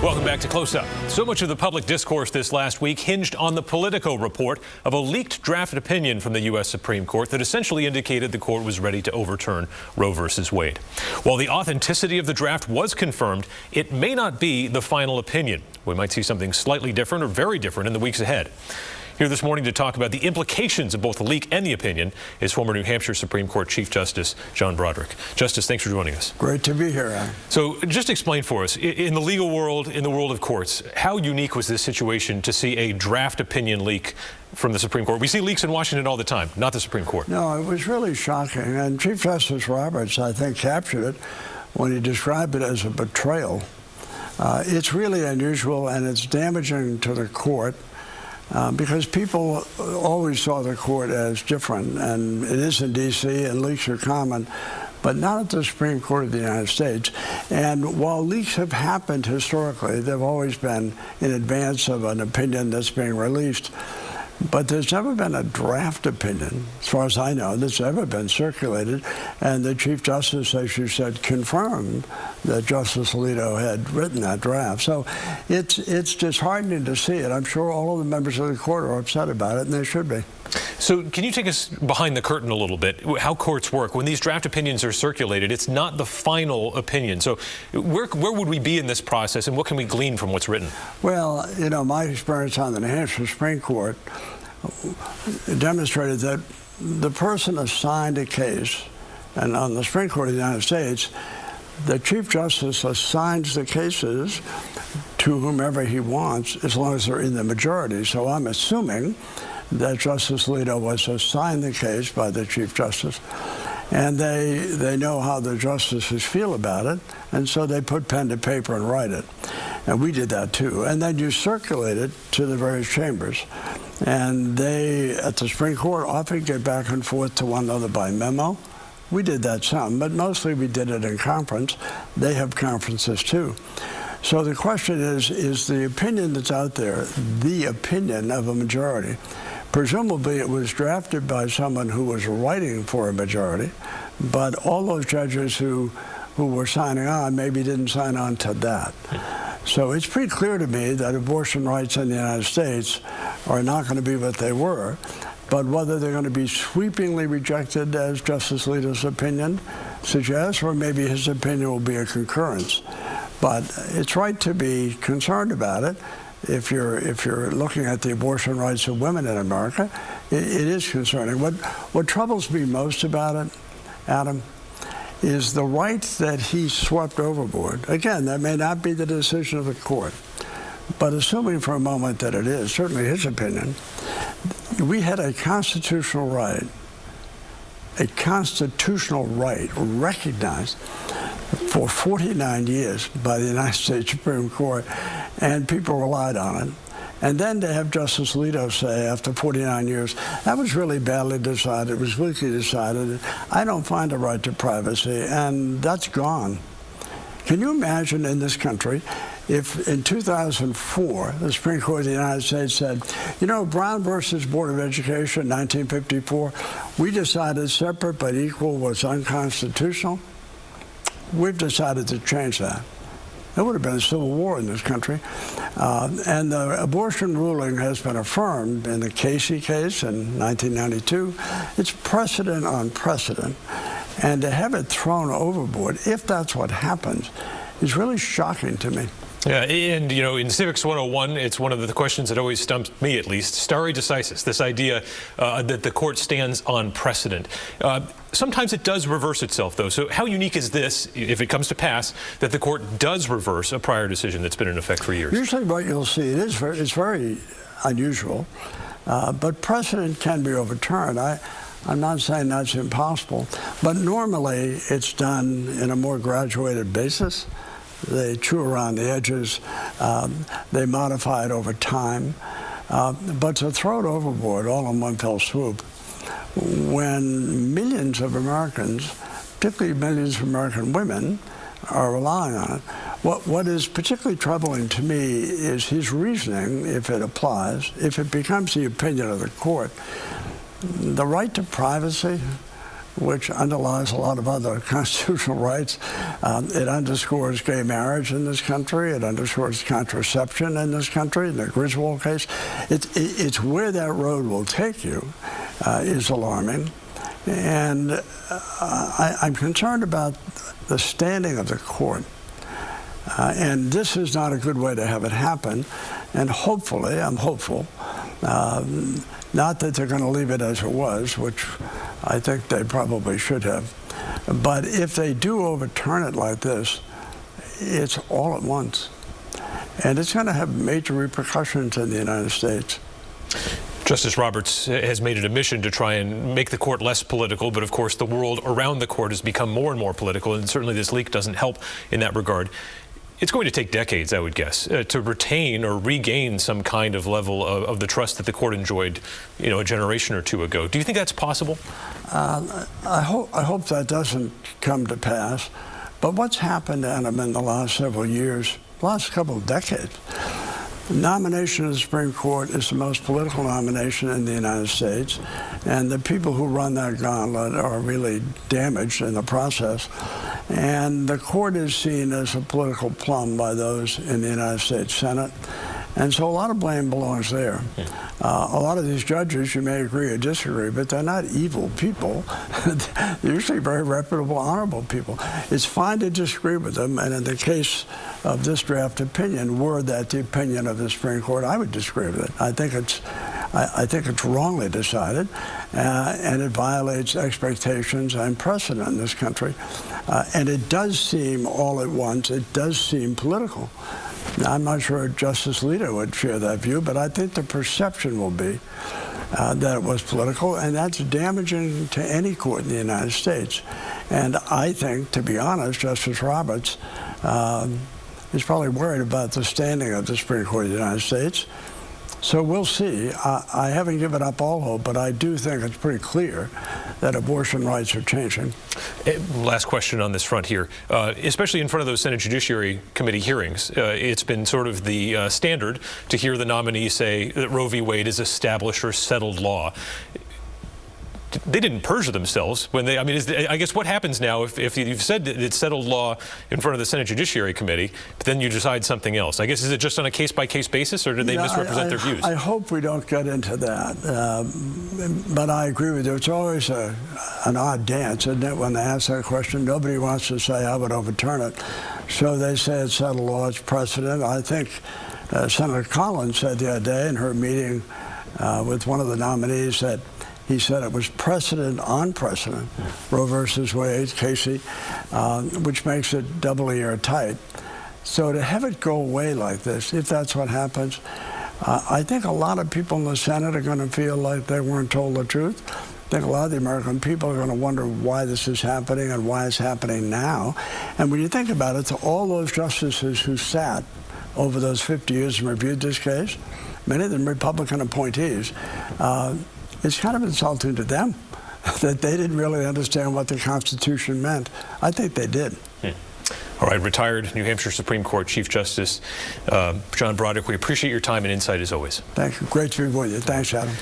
Welcome back to Close Up. So much of the public discourse this last week hinged on the Politico report of a leaked draft opinion from the U.S. Supreme Court that essentially indicated the court was ready to overturn Roe v. Wade. While the authenticity of the draft was confirmed, it may not be the final opinion. We might see something slightly different or very different in the weeks ahead. Here this morning to talk about the implications of both the leak and the opinion is former New Hampshire Supreme Court Chief Justice John Broderick. Justice, thanks for joining us. Great to be here, Aaron. So just explain for us, in the legal world, in the world of courts, how unique was this situation to see a draft opinion leak from the Supreme Court? We see leaks in Washington all the time, not the Supreme Court. No, it was really shocking. And Chief Justice Roberts, I think, captured it when he described it as a betrayal. It's really unusual, and it's damaging to the court. Because people always saw the court as different, and it is in D.C., and leaks are common, but not at the Supreme Court of the United States. And while leaks have happened historically, they've always been in advance of an opinion that's being released. But there's never been a draft opinion, as far as I know, that's ever been circulated. And the Chief Justice, as you said, confirmed that Justice Alito had written that draft. So it's disheartening to see it. I'm sure all of the members of the court are upset about it, and they should be. So can you take us behind the curtain a little bit, how courts work? When these draft opinions are circulated, it's not the final opinion. So where would we be in this process, and what can we glean from what's written? Well, you know, my experience on the New Hampshire Supreme Court demonstrated that the person assigned a case, and on the Supreme Court of the United States, the Chief Justice assigns the cases to whomever he wants, as long as they're in the majority. So I'm assuming that Justice Alito was assigned the case by the Chief Justice, and they know how the justices feel about it, and so they put pen to paper and write it. And we did that too. And then you circulate it to the various chambers. And they, at the Supreme Court, often get back and forth to one another by memo. We did that some, but mostly we did it in conference. They have conferences too. So the question is the opinion that's out there the opinion of a majority? Presumably it was drafted by someone who was writing for a majority, but all those judges who were signing on maybe didn't sign on to that. So it's pretty clear to me that abortion rights in the United States are not going to be what they were, but whether they're going to be sweepingly rejected, as Justice Alito's opinion suggests, or maybe his opinion will be a concurrence. But it's right to be concerned about it. If you're looking at the abortion rights of women in America, it is concerning. What troubles me most about it, Adam, is the right that he swept overboard. Again, that may not be the decision of the court, but assuming for a moment that it is, certainly his opinion, we had a constitutional right recognized for 49 years by the United States Supreme Court, and people relied on it. And then to have Justice Alito say, after 49 years, that was really badly decided, it was weakly decided, I don't find a right to privacy, and that's gone. Can you imagine in this country if in 2004, the Supreme Court of the United States said, you know, Brown versus Board of Education, 1954, we decided separate but equal was unconstitutional? We've decided to change that. There would have been a civil war in this country. And the abortion ruling has been affirmed in the Casey case in 1992. It's precedent on precedent. And to have it thrown overboard, if that's what happens, is really shocking to me. Yeah, and you know, in Civics 101, it's one of the questions that always stumps me, at least, stare decisis, this idea that the court stands on precedent. Sometimes it does reverse itself, though. So how unique is this, if it comes to pass, that the court does reverse a prior decision that's been in effect for years? Usually what you'll see, it's very unusual, but precedent can be overturned. I'm not saying that's impossible, but normally it's done in a more graduated basis. They chew around the edges, they modify it over time, but to throw it overboard all in one fell swoop, when millions of Americans, particularly millions of American women, are relying on it. What is particularly troubling to me is his reasoning, if it applies, if it becomes the opinion of the court. The right to privacy which underlies a lot of other constitutional rights. It underscores gay marriage in this country. It underscores contraception in this country, in the Griswold case. It's where that road will take you is alarming. And I'm concerned about the standing of the court. And this is not a good way to have it happen. And hopefully, I'm hopeful, not that they're going to leave it as it was, which I think they probably should have. But if they do overturn it like this, it's all at once. And it's going to have major repercussions in the United States. Justice Roberts has made it a mission to try and make the court less political, but of course the world around the court has become more and more political, and certainly this leak doesn't help in that regard. It's going to take decades, I would guess, to retain or regain some kind of level of the trust that the court enjoyed, a generation or two ago. Do you think that's possible? I hope that doesn't come to pass. But what's happened, Adam, in the last several years, last couple of decades, the nomination of the Supreme Court is the most political nomination in the United States, and the people who run that gauntlet are really damaged in the process. And the court is seen as a political plum by those in the United States Senate. And so a lot of blame belongs there. A lot of these judges, you may agree or disagree, but they're not evil people. They're usually very reputable, honorable people. It's fine to disagree with them, and in the case of this draft opinion, were that the opinion of the Supreme Court, I would disagree with it. I think it's wrongly decided, and it violates expectations and precedent in this country. And it does seem all at once, it does seem political. Now, I'm not sure Justice Alito would share that view, but I think the perception will be that it was political, and that's damaging to any court in the United States. And I think, to be honest, Justice Roberts is probably worried about the standing of the Supreme Court of the United States. So we'll see. I haven't given up all hope, but I do think it's pretty clear that abortion rights are changing. Last question on this front here. Especially in front of those Senate Judiciary Committee hearings, it's been sort of the standard to hear the nominee say that Roe v. Wade is established or settled law. They didn't perjure themselves when they, I guess what happens now if you've said that it's settled law in front of the Senate Judiciary Committee, but then you decide something else? I guess, is it just on a case-by-case basis, or did they misrepresent their views? I hope we don't get into that, but I agree with you. It's always an odd dance, isn't it, when they ask that question? Nobody wants to say, I would overturn it. So they say it's settled law, it's precedent. I think Senator Collins said the other day in her meeting with one of the nominees that he said it was precedent on precedent, Roe versus Wade, Casey, which makes it doubly airtight. So to have it go away like this, if that's what happens, I think a lot of people in the Senate are going to feel like they weren't told the truth. I think a lot of the American people are going to wonder why this is happening and why it's happening now. And when you think about it, to all those justices who sat over those 50 years and reviewed this case, many of them Republican appointees, it's kind of insulting to them that they didn't really understand what the Constitution meant. I think they did. All right, retired New Hampshire Supreme Court Chief Justice John Broderick, we appreciate your time and insight as always. Thank you. Great to be with you. Thanks, Adam.